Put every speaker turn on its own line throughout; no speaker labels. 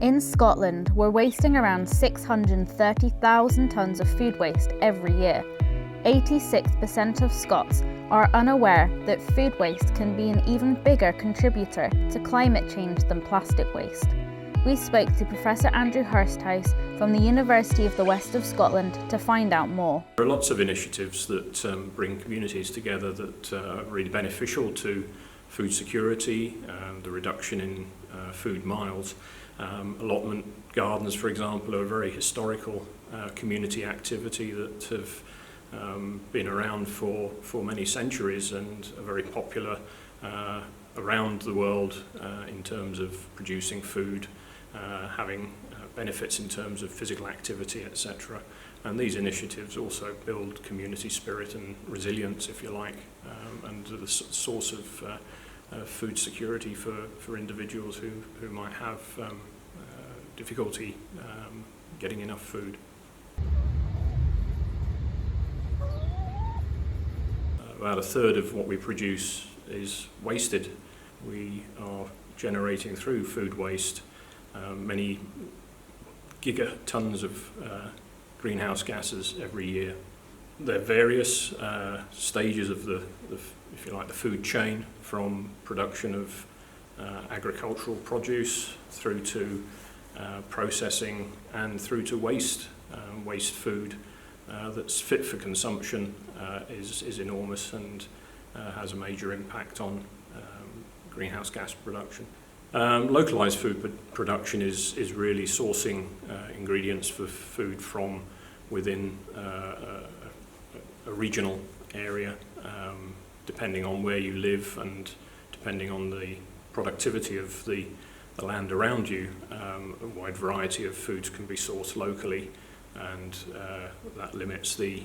In Scotland, we're wasting around 630,000 tonnes of food waste every year. 86% of Scots are unaware that food waste can be an even bigger contributor to climate change than plastic waste. We spoke to Professor Andrew Hursthouse from the University of the West of Scotland to find out more.
There are lots of initiatives that bring communities together that are really beneficial to food security, the reduction in food miles. Allotment gardens, for example, are a very historical community activity that have been around for many centuries and are very popular around the world in terms of producing food, having benefits in terms of physical activity, etc. And these initiatives also build community spirit and resilience, if you like, and are the source of food security for individuals who might have difficulty getting enough food. About a third of what we produce is wasted. We are generating through food waste many gigatons of greenhouse gases every year. There are various stages of the, if you like, the food chain, from production of agricultural produce through to processing and through to waste food that's fit for consumption is enormous and has a major impact on greenhouse gas production. Localised food production is really sourcing ingredients for food from within a regional area, depending on where you live and depending on the productivity of the land around you. A wide variety of foods can be sourced locally, and that limits the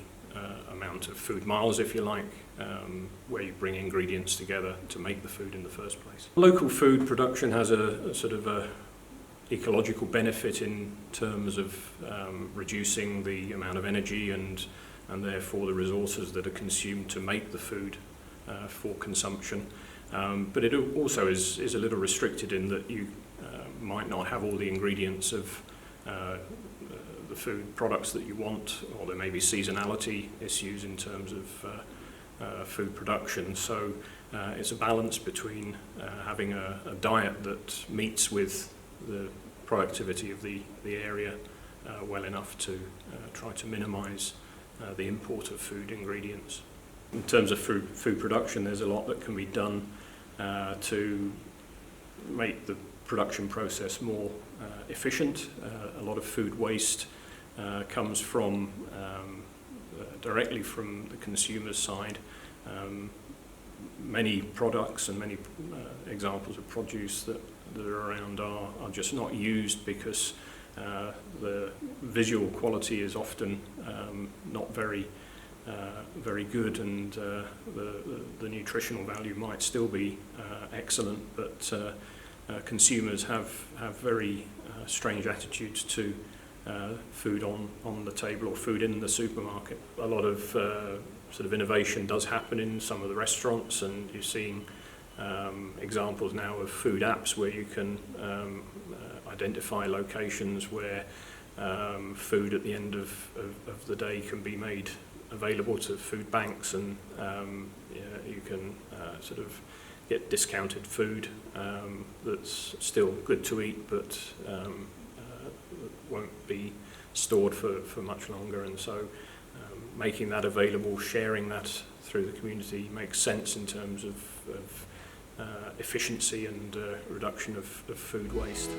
amount of food miles, if you like, where you bring ingredients together to make the food in the first place. Local food production has a sort of a ecological benefit in terms of reducing the amount of energy and therefore the resources that are consumed to make the food for consumption. But it also is a little restricted in that you might not have all the ingredients of the food products that you want, or there may be seasonality issues in terms of food production. So it's a balance between having a diet that meets with the productivity of the area well enough to try to minimise the import of food ingredients. In terms of food production, there's a lot that can be done to make the production process more efficient. A lot of food waste comes from directly from the consumer's side. Many products and many examples of produce that are around are just not used because the visual quality is often not very good, and the nutritional value might still be excellent, but consumers have very strange attitudes to food on the table or food in the supermarket. A lot of sort of innovation does happen in some of the restaurants, and you're seeing examples now of food apps where you can identify locations where food at the end of the day can be made available to food banks, and you can sort of get discounted food that's still good to eat, but won't be stored for much longer. And so making that available, sharing that through the community makes sense in terms of efficiency and reduction of food waste.